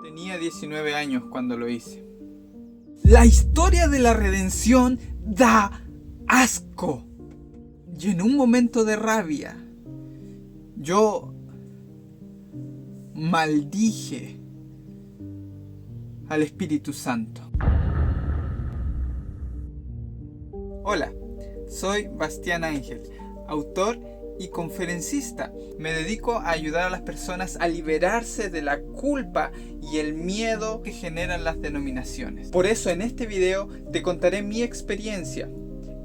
Tenía 19 años cuando lo hice. La historia de la redención da asco. Y en un momento de rabia, yo maldije al Espíritu Santo. Hola, soy Bastián Ángel, autor y conferencista. Me dedico a ayudar a las personas a liberarse de la culpa y el miedo que generan las denominaciones. Por eso en este video te contaré mi experiencia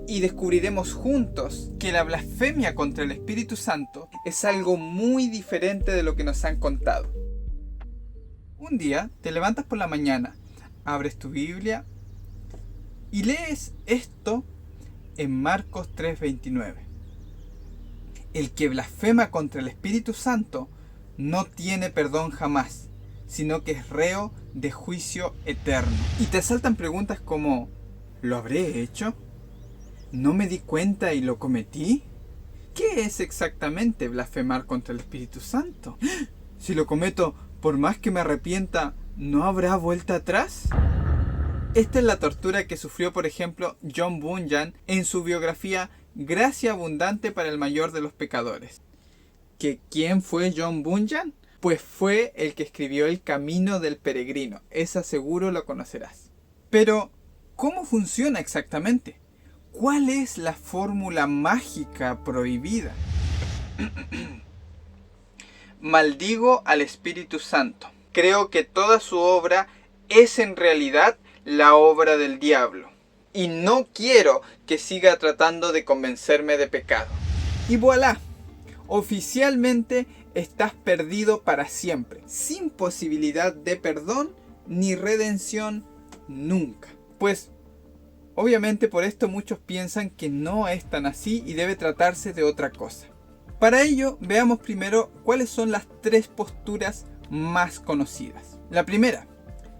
y descubriremos juntos que la blasfemia contra el Espíritu Santo es algo muy diferente de lo que nos han contado. Un día te levantas por la mañana, abres tu Biblia y lees esto en Marcos 3:29. El que blasfema contra el Espíritu Santo no tiene perdón jamás, sino que es reo de juicio eterno. Y te saltan preguntas como, ¿lo habré hecho? ¿No me di cuenta y lo cometí? ¿Qué es exactamente blasfemar contra el Espíritu Santo? Si lo cometo, por más que me arrepienta, ¿no habrá vuelta atrás? Esta es la tortura que sufrió, por ejemplo, John Bunyan en su biografía Gracia abundante para el mayor de los pecadores. ¿Quién fue John Bunyan? Pues fue el que escribió El Camino del Peregrino. Esa seguro lo conocerás. Pero, ¿cómo funciona exactamente? ¿Cuál es la fórmula mágica prohibida? Maldigo al Espíritu Santo. Creo que toda su obra es en realidad la obra del diablo. Y no quiero que siga tratando de convencerme de pecado. Y voilà, oficialmente estás perdido para siempre, sin posibilidad de perdón ni redención nunca. Pues, obviamente por esto muchos piensan que no es tan así y debe tratarse de otra cosa. Para ello, veamos primero cuáles son las tres posturas más conocidas. La primera,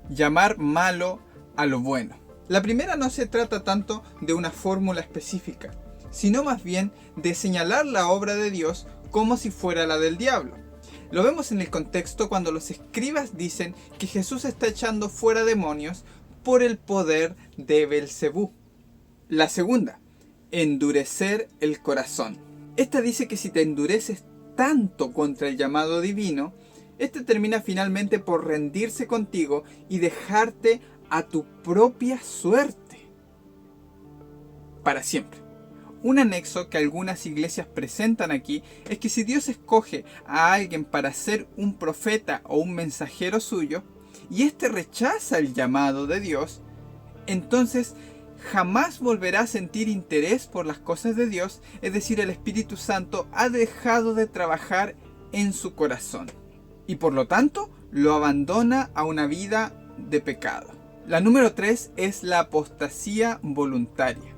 llamar malo a lo bueno. La primera no se trata tanto de una fórmula específica, sino más bien de señalar la obra de Dios como si fuera la del diablo. Lo vemos en el contexto cuando los escribas dicen que Jesús está echando fuera demonios por el poder de Belcebú. La segunda, endurecer el corazón. Esta dice que si te endureces tanto contra el llamado divino, este termina finalmente por rendirse contigo y dejarte a tu propia suerte para siempre. Un anexo que algunas iglesias presentan aquí es que si Dios escoge a alguien para ser un profeta o un mensajero suyo y éste rechaza el llamado de Dios, entonces jamás volverá a sentir interés por las cosas de Dios, es decir, el Espíritu Santo ha dejado de trabajar en su corazón y por lo tanto lo abandona a una vida de pecado. La número 3 es la apostasía voluntaria.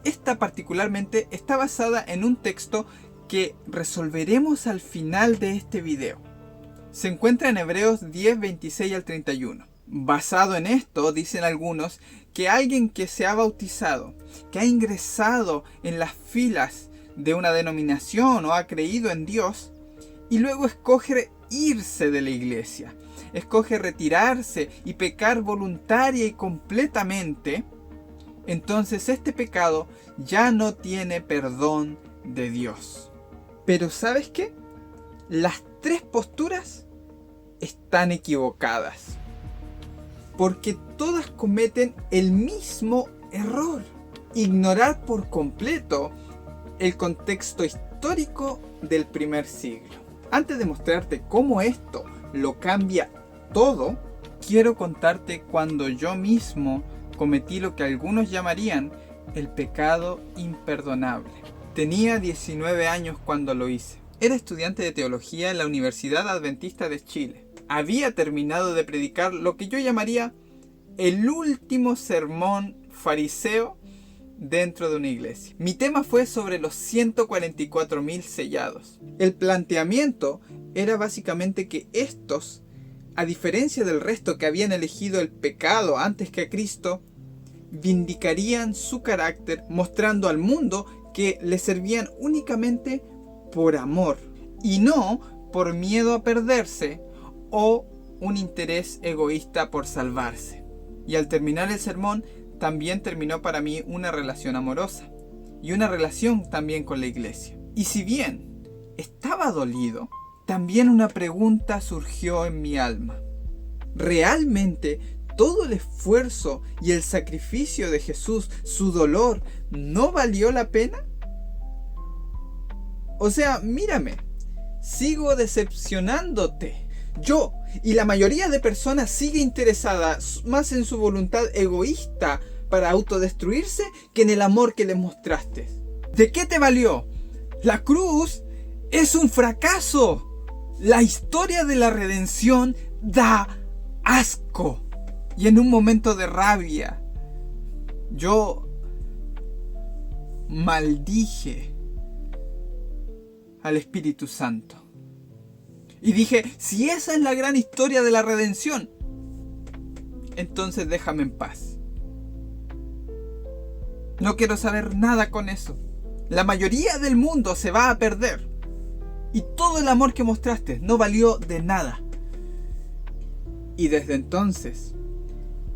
Esta particularmente está basada en un texto que resolveremos al final de este video. Se encuentra en Hebreos 10, 26 al 31. Basado en esto, dicen algunos, que alguien que se ha bautizado, que ha ingresado en las filas de una denominación o ha creído en Dios, y luego escoge irse de la iglesia, escoge retirarse y pecar voluntaria y completamente, entonces este pecado ya no tiene perdón de Dios. Pero ¿sabes qué? Las tres posturas están equivocadas, porque todas cometen el mismo error: ignorar por completo el contexto histórico del primer siglo. Antes de mostrarte cómo esto lo cambia todo, quiero contarte cuando yo mismo cometí lo que algunos llamarían el pecado imperdonable. Tenía 19 años cuando lo hice. Era estudiante de teología en la Universidad Adventista de Chile. Había terminado de predicar lo que yo llamaría el último sermón fariseo dentro de una iglesia. Mi tema fue sobre los 144.000 sellados. El planteamiento era básicamente que estos, a diferencia del resto que habían elegido el pecado antes que a Cristo, vindicarían su carácter mostrando al mundo que le servían únicamente por amor y no por miedo a perderse o un interés egoísta por salvarse. Y al terminar el sermón, también terminó para mí una relación amorosa. Y una relación también con la iglesia. Y si bien estaba dolido, también una pregunta surgió en mi alma. ¿Realmente todo el esfuerzo y el sacrificio de Jesús, su dolor, no valió la pena? O sea, mírame, sigo decepcionándote. Yo y la mayoría de personas sigue interesada más en su voluntad egoísta para autodestruirse que en el amor que les mostraste. ¿De qué te valió? La cruz es un fracaso. La historia de la redención da asco. Y en un momento de rabia, yo maldije al Espíritu Santo. Y dije, si esa es la gran historia de la redención, entonces déjame en paz. No quiero saber nada con eso. La mayoría del mundo se va a perder. Y todo el amor que mostraste no valió de nada. Y desde entonces,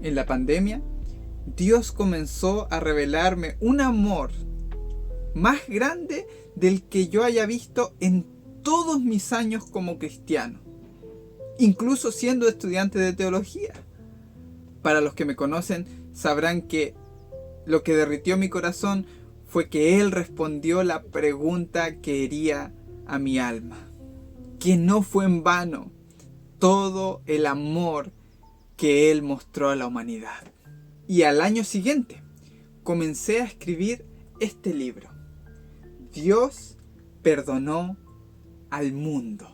en la pandemia, Dios comenzó a revelarme un amor más grande del que yo haya visto en todos mis años como cristiano, incluso siendo estudiante de teología. Para los que me conocen sabrán que lo que derritió mi corazón fue que Él respondió la pregunta que hería a mi alma, que no fue en vano todo el amor que Él mostró a la humanidad. Y al año siguiente comencé a escribir este libro. Dios perdonó al mundo.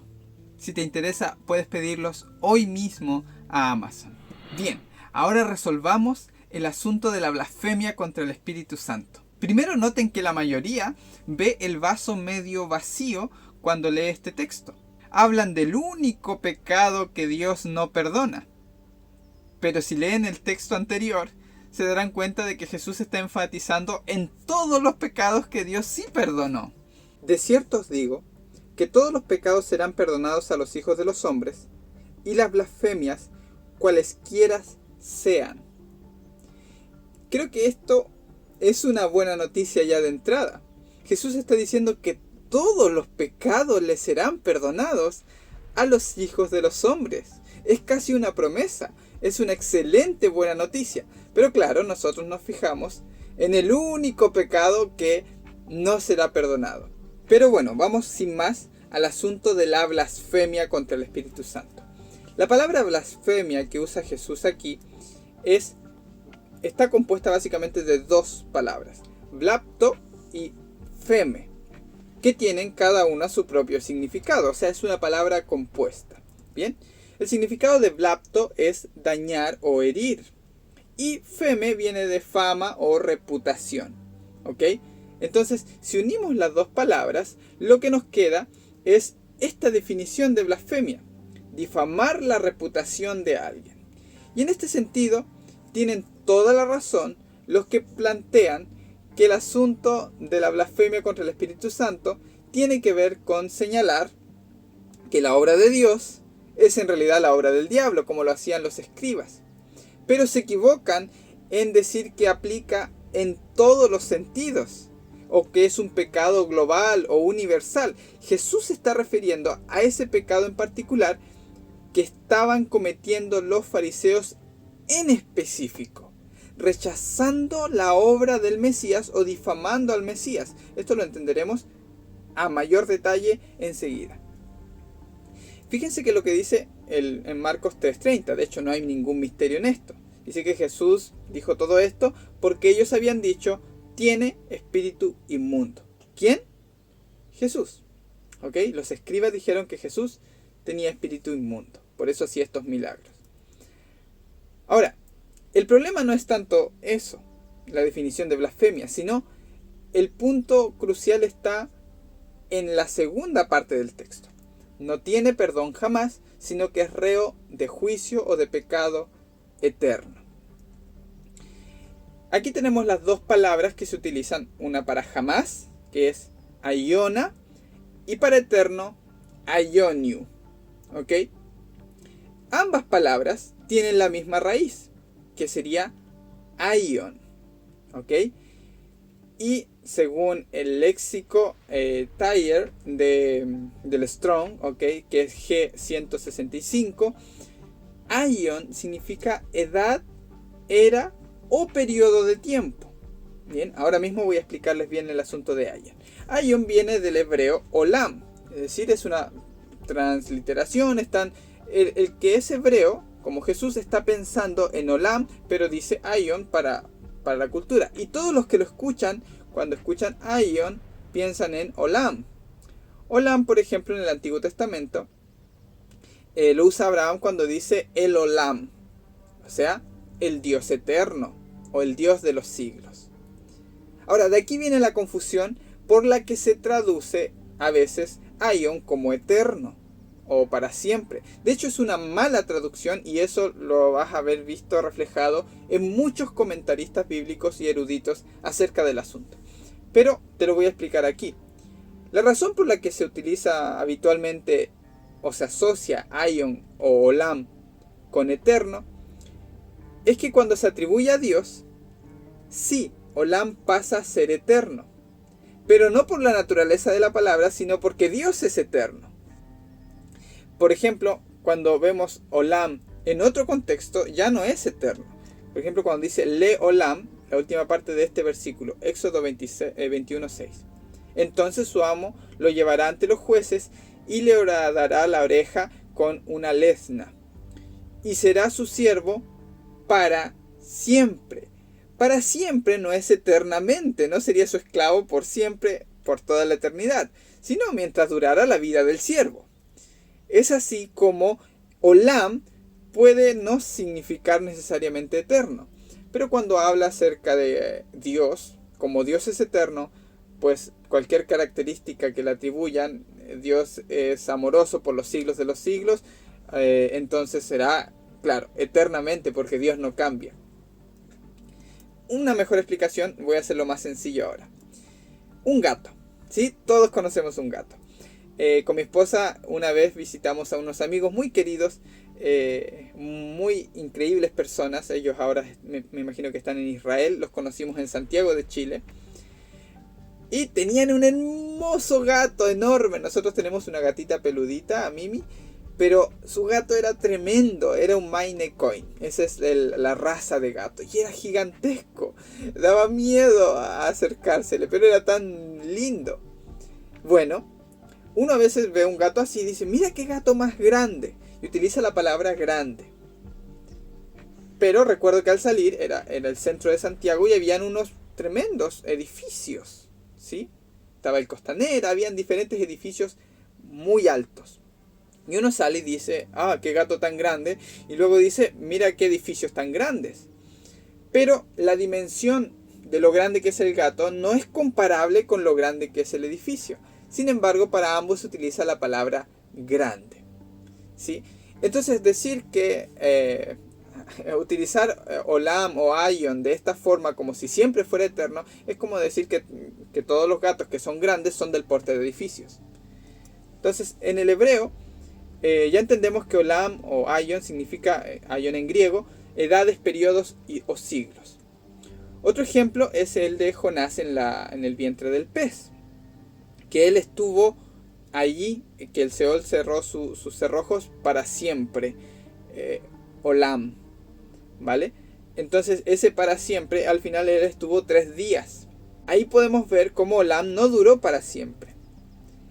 Si te interesa, puedes pedirlos hoy mismo a Amazon. Bien, ahora resolvamos el asunto de la blasfemia contra el Espíritu Santo. Primero noten que la mayoría ve el vaso medio vacío cuando lee este texto. Hablan del único pecado que Dios no perdona. Pero si leen el texto anterior, se darán cuenta de que Jesús está enfatizando en todos los pecados que Dios sí perdonó. De cierto os digo que todos los pecados serán perdonados a los hijos de los hombres, y las blasfemias, cualesquiera sean. Creo que esto es una buena noticia ya de entrada. Jesús está diciendo que todos los pecados le serán perdonados a los hijos de los hombres. Es casi una promesa. Es una excelente buena noticia. Pero claro, nosotros nos fijamos en el único pecado que no será perdonado. Pero bueno, vamos sin más al asunto de la blasfemia contra el Espíritu Santo. La palabra blasfemia que usa Jesús aquí está compuesta básicamente de dos palabras, blapto y feme, que tienen cada una su propio significado, o sea, es una palabra compuesta. Bien, el significado de blapto es dañar o herir, y feme viene de fama o reputación. ¿Ok? Entonces, si unimos las dos palabras, lo que nos queda es esta definición de blasfemia: difamar la reputación de alguien. Y en este sentido, tienen toda la razón los que plantean que el asunto de la blasfemia contra el Espíritu Santo tiene que ver con señalar que la obra de Dios es en realidad la obra del diablo, como lo hacían los escribas. Pero se equivocan en decir que aplica en todos los sentidos, o que es un pecado global o universal. Jesús se está refiriendo a ese pecado en particular que estaban cometiendo los fariseos en específico, rechazando la obra del Mesías o difamando al Mesías. Esto lo entenderemos a mayor detalle enseguida. Fíjense que lo que dice en Marcos 3:30, de hecho no hay ningún misterio en esto. Dice que Jesús dijo todo esto porque ellos habían dicho: tiene espíritu inmundo. ¿Quién? Jesús. ¿Ok? Los escribas dijeron que Jesús tenía espíritu inmundo. Por eso hacía estos milagros. Ahora, el problema no es tanto eso, la definición de blasfemia, sino el punto crucial está en la segunda parte del texto. No tiene perdón jamás, sino que es reo de juicio o de pecado eterno. Aquí tenemos las dos palabras que se utilizan, una para jamás, que es aiona, y para eterno, aioniu. ¿Ok? Ambas palabras tienen la misma raíz, que sería aion, ¿ok? Y según el léxico Tyre del Strong, ¿ok? Que es G165, aion significa edad, era o periodo de tiempo. Bien, ahora mismo voy a explicarles bien el asunto de aion. Aion viene del hebreo olam, es decir, es una transliteración. El que es hebreo, como Jesús, está pensando en olam, pero dice aion para la cultura. Y todos los que lo escuchan, cuando escuchan aion, piensan en olam. Olam, por ejemplo, en el Antiguo Testamento, lo usa Abraham cuando dice el olam, o sea, el Dios eterno o el Dios de los siglos. Ahora, de aquí viene la confusión por la que se traduce a veces aion como eterno o para siempre. De hecho, es una mala traducción, y eso lo vas a haber visto reflejado en muchos comentaristas bíblicos y eruditos acerca del asunto. Pero te lo voy a explicar aquí. La razón por la que se utiliza habitualmente o se asocia aion o olam con eterno es que cuando se atribuye a Dios, sí, olam pasa a ser eterno, pero no por la naturaleza de la palabra, sino porque Dios es eterno. Por ejemplo, cuando vemos olam en otro contexto, ya no es eterno. Por ejemplo, cuando dice le olam, la última parte de este versículo, Éxodo 21:6. Entonces su amo lo llevará ante los jueces y le horadará la oreja con una lezna, y será su siervo para siempre. Para siempre no es eternamente, no sería su esclavo por siempre, por toda la eternidad, sino mientras durara la vida del siervo. Es así como olam puede no significar necesariamente eterno, pero cuando habla acerca de Dios, como Dios es eterno, pues cualquier característica que le atribuyan, Dios es amoroso por los siglos de los siglos, entonces será, claro, eternamente, porque Dios no cambia. Una mejor explicación, voy a hacerlo más sencillo ahora. Un gato, ¿sí? Todos conocemos un gato. Con mi esposa una vez visitamos a unos amigos muy queridos, muy increíbles personas. Ellos ahora me imagino que están en Israel. Los conocimos en Santiago de Chile. Y tenían un hermoso gato enorme. Nosotros tenemos una gatita peludita, a Mimi, pero su gato era tremendo. Era un Maine Coon. Esa es la raza de gato. Y era gigantesco. Daba miedo a acercársele, pero era tan lindo. Bueno, uno a veces ve un gato así y dice, mira qué gato más grande. Y utiliza la palabra grande. Pero recuerdo que al salir era el centro de Santiago y habían unos tremendos edificios, ¿sí? Estaba el Costanera, habían diferentes edificios muy altos. Y uno sale y dice, ah, qué gato tan grande. Y luego dice, mira qué edificios tan grandes. Pero la dimensión de lo grande que es el gato no es comparable con lo grande que es el edificio. Sin embargo, para ambos se utiliza la palabra grande, ¿sí? Entonces, decir que utilizar olam o aion de esta forma, como si siempre fuera eterno, es como decir que todos los gatos que son grandes son del porte de edificios. Entonces, en el hebreo, ya entendemos que olam o aion significa, aion en griego, edades, periodos o siglos. Otro ejemplo es el de Jonás en el vientre del pez, que él estuvo allí, que el Seol cerró sus cerrojos para siempre, olam, ¿vale? Entonces ese para siempre, al final él estuvo 3 días. Ahí podemos ver cómo olam no duró para siempre.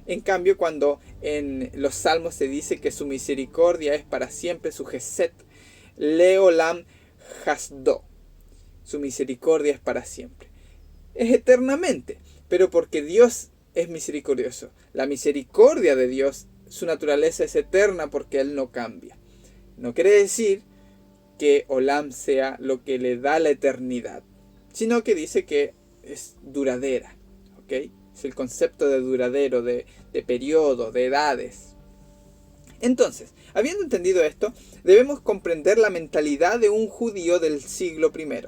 En cambio, cuando en los salmos se dice que su misericordia es para siempre, su Geset, leolam hasdo, su misericordia es para siempre. Es eternamente, pero porque Dios es misericordioso. La misericordia de Dios, su naturaleza es eterna porque Él no cambia. No quiere decir que olam sea lo que le da la eternidad, sino que dice que es duradera, ¿ok? Es el concepto de duradero, de periodo, de edades. Entonces, habiendo entendido esto, debemos comprender la mentalidad de un judío del siglo I.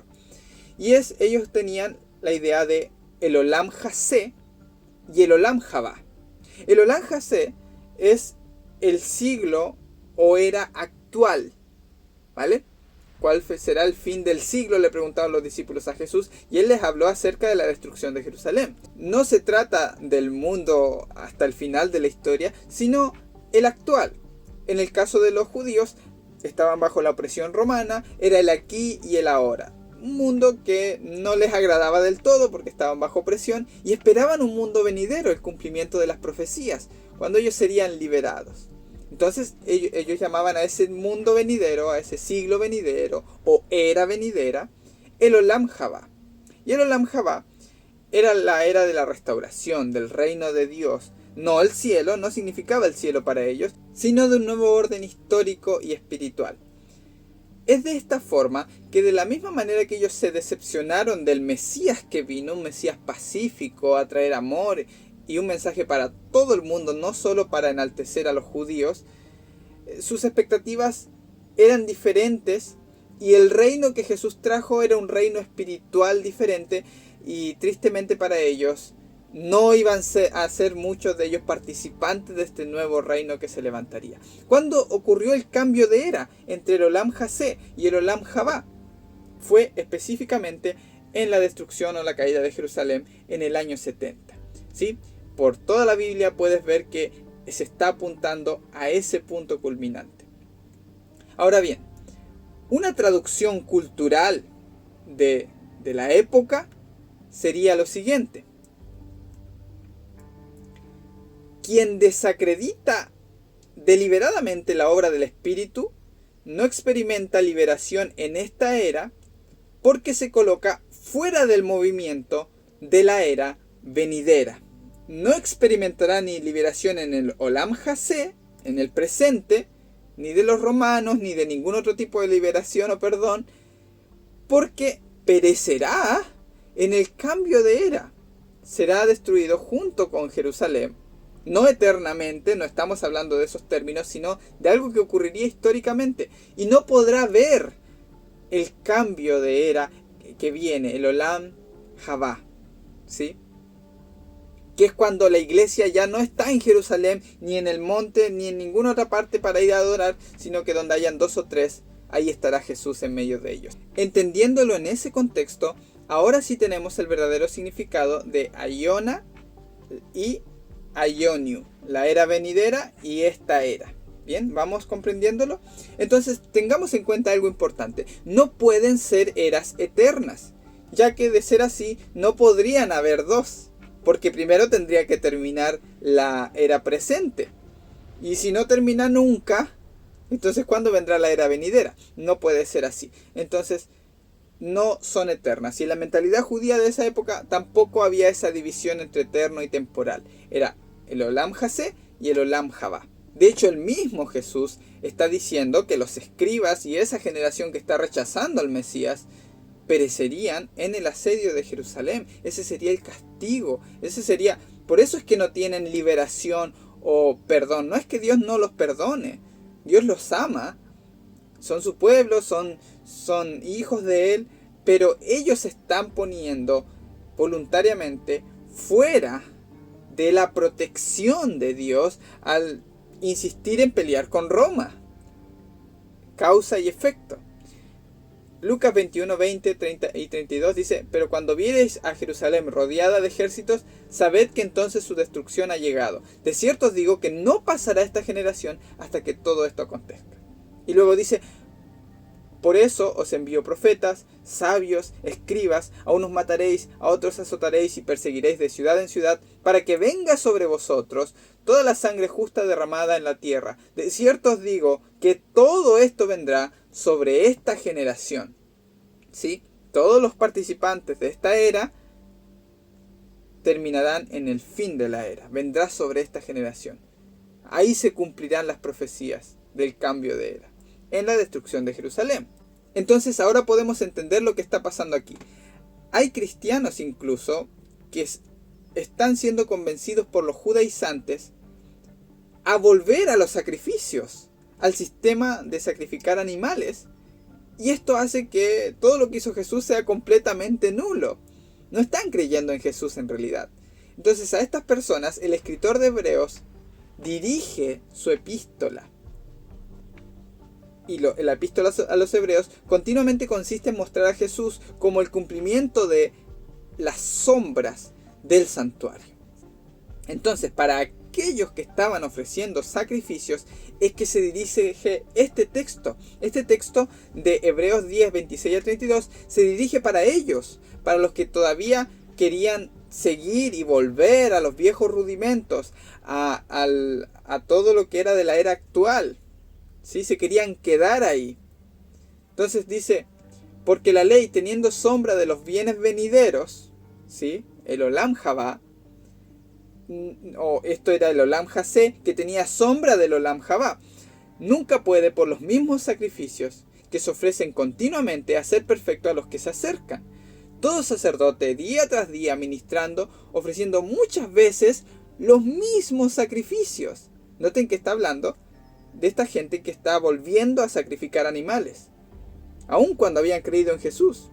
Y ellos tenían la idea de el olam hasé y el olam habá. El olam hasé es el siglo o era espiritual, ¿vale? ¿Cuál será el fin del siglo?, le preguntaron los discípulos a Jesús, y él les habló acerca de la destrucción de Jerusalén. No se trata del mundo hasta el final de la historia, sino el actual. En el caso de los judíos, estaban bajo la opresión romana, era el aquí y el ahora. Un mundo que no les agradaba del todo porque estaban bajo presión y esperaban un mundo venidero, el cumplimiento de las profecías, cuando ellos serían liberados. Entonces ellos llamaban a ese mundo venidero, a ese siglo venidero o era venidera, el Olam Jabá. Y el Olam Jabá era la era de la restauración, del reino de Dios. No el cielo, no significaba el cielo para ellos, sino de un nuevo orden histórico y espiritual. Es de esta forma que, de la misma manera que ellos se decepcionaron del Mesías que vino, un Mesías pacífico, a traer amor y un mensaje para todo el mundo, no solo para enaltecer a los judíos, sus expectativas eran diferentes y el reino que Jesús trajo era un reino espiritual diferente, y tristemente para ellos no iban a ser muchos de ellos participantes de este nuevo reino que se levantaría. ¿Cuándo ocurrió el cambio de era entre el Olam Jasé y el Olam Jabá? Fue específicamente en la destrucción o la caída de Jerusalén en el año 70. ¿Sí? Por toda la Biblia puedes ver que se está apuntando a ese punto culminante. Ahora bien, una traducción cultural de la época sería lo siguiente: quien desacredita deliberadamente la obra del Espíritu no experimenta liberación en esta era, porque se coloca fuera del movimiento de la era venidera. No experimentará ni liberación en el Olam Jasé, en el presente, ni de los romanos, ni de ningún otro tipo de liberación o perdón, porque perecerá en el cambio de era. Será destruido junto con Jerusalén. No eternamente, no estamos hablando de esos términos, sino de algo que ocurriría históricamente. Y no podrá ver el cambio de era que viene, el Olam Jabá, ¿sí? Que es cuando la iglesia ya no está en Jerusalén, ni en el monte, ni en ninguna otra parte para ir a adorar, sino que donde hayan 2 o 3, ahí estará Jesús en medio de ellos. Entendiéndolo en ese contexto, ahora sí tenemos el verdadero significado de Aiona y Aioniu, la era venidera y esta era. Bien, ¿vamos comprendiéndolo? Entonces, tengamos en cuenta algo importante. No pueden ser eras eternas, ya que de ser así, no podrían haber 2. Porque primero tendría que terminar la era presente. Y si no termina nunca, entonces ¿cuándo vendrá la era venidera? No puede ser así. Entonces, no son eternas. Y en la mentalidad judía de esa época tampoco había esa división entre eterno y temporal. Era el Olam Jasé y el Olam Jabá. De hecho, el mismo Jesús está diciendo que los escribas y esa generación que está rechazando al Mesías perecerían en el asedio de Jerusalén. Ese sería el castigo. Por eso es que no tienen liberación o perdón. No es que Dios no los perdone. Dios los ama. Son su pueblo, son hijos de Él. Pero ellos se están poniendo voluntariamente fuera de la protección de Dios al insistir en pelear con Roma. Causa y efecto. Lucas 21, 20, 30 y 32 dice: pero cuando viereis a Jerusalén rodeada de ejércitos, sabed que entonces su destrucción ha llegado. De cierto os digo que no pasará esta generación hasta que todo esto acontezca. Y luego dice: por eso os envío profetas, sabios, escribas, a unos mataréis, a otros azotaréis y perseguiréis de ciudad en ciudad, para que venga sobre vosotros toda la sangre justa derramada en la tierra. De cierto os digo que todo esto vendrá sobre esta generación. ¿Sí? Todos los participantes de esta era terminarán en el fin de la era. Vendrá sobre esta generación. Ahí se cumplirán las profecías del cambio de era, en la destrucción de Jerusalén. Entonces ahora podemos entender lo que está pasando aquí. Hay cristianos incluso que están siendo convencidos por los judaizantes a volver a los sacrificios, al sistema de sacrificar animales. Y esto hace que todo lo que hizo Jesús sea completamente nulo. No están creyendo en Jesús en realidad. Entonces a estas personas el escritor de Hebreos dirige su epístola y la epístola a los hebreos continuamente consiste en mostrar a Jesús como el cumplimiento de las sombras del santuario. Entonces, para aquellos que estaban ofreciendo sacrificios es que se dirige este texto. Este texto de Hebreos 10, 26 al 32 se dirige para ellos, para los que todavía querían seguir y volver a los viejos rudimentos, a todo lo que era de la era actual. ¿Sí? Se querían quedar ahí. Entonces dice, porque la ley, teniendo sombra de los bienes venideros, ¿sí? El Olam Jabá, o esto era el Olam Jasé, que tenía sombra del Olam Jabá, nunca puede, por los mismos sacrificios que se ofrecen continuamente, hacer perfecto a los que se acercan. Todo sacerdote, día tras día, ministrando, ofreciendo muchas veces los mismos sacrificios. Noten que está hablando de esta gente que está volviendo a sacrificar animales, aun cuando habían creído en Jesús,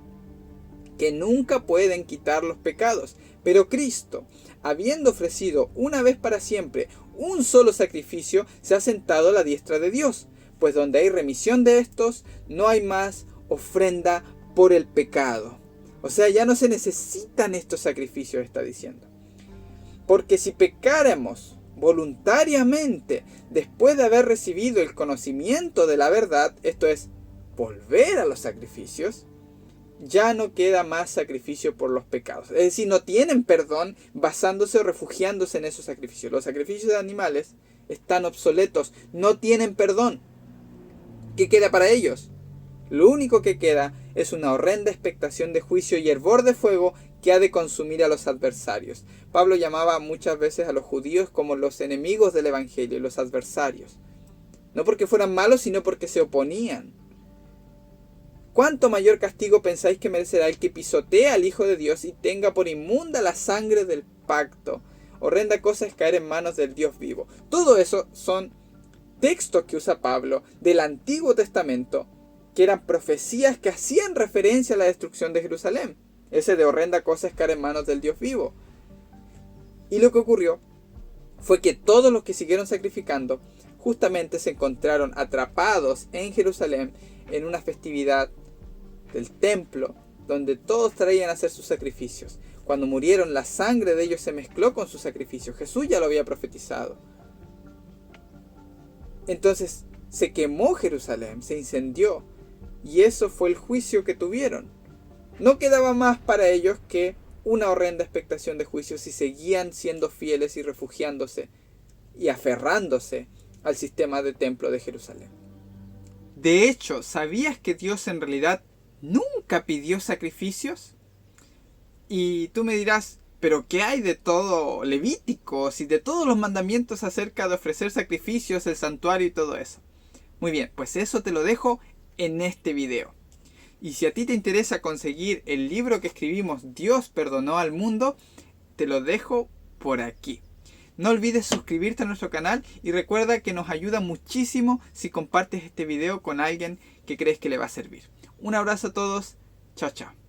que nunca pueden quitar los pecados. Pero Cristo, habiendo ofrecido una vez para siempre un solo sacrificio, se ha sentado a la diestra de Dios, pues donde hay remisión de estos, no hay más ofrenda por el pecado. O sea, ya no se necesitan estos sacrificios, está diciendo. Porque si pecáramos voluntariamente después de haber recibido el conocimiento de la verdad, esto es, volver a los sacrificios, ya no queda más sacrificio por los pecados. Es decir, no tienen perdón basándose o refugiándose en esos sacrificios. Los sacrificios de animales están obsoletos, no tienen perdón. ¿Qué queda para ellos? Lo único que queda es una horrenda expectación de juicio y hervor de fuego que ha de consumir a los adversarios. Pablo llamaba muchas veces a los judíos como los enemigos del evangelio, los adversarios. No porque fueran malos, sino porque se oponían. ¿Cuánto mayor castigo pensáis que merecerá el que pisotee al Hijo de Dios y tenga por inmunda la sangre del pacto? Horrenda cosa es caer en manos del Dios vivo. Todo eso son textos que usa Pablo del Antiguo Testamento, que eran profecías que hacían referencia a la destrucción de Jerusalén. Ese de horrenda cosa es caer en manos del Dios vivo. Y lo que ocurrió fue que todos los que siguieron sacrificando justamente se encontraron atrapados en Jerusalén en una festividad del templo, donde todos traían a hacer sus sacrificios. Cuando murieron, la sangre de ellos se mezcló con sus sacrificios. Jesús ya lo había profetizado. Entonces se quemó Jerusalén, se incendió, y eso fue el juicio que tuvieron. No quedaba más para ellos que una horrenda expectación de juicio si seguían siendo fieles y refugiándose y aferrándose al sistema de templo de Jerusalén. De hecho, ¿sabías que Dios en realidad nunca pidió sacrificios? Y tú me dirás, ¿pero qué hay de todo Levíticos y de todos los mandamientos acerca de ofrecer sacrificios, el santuario y todo eso? Muy bien, pues eso te lo dejo en este video. Y si a ti te interesa conseguir el libro que escribimos, Dios perdonó al mundo, te lo dejo por aquí. No olvides suscribirte a nuestro canal y recuerda que nos ayuda muchísimo si compartes este video con alguien que crees que le va a servir. Un abrazo a todos. Chao, chao.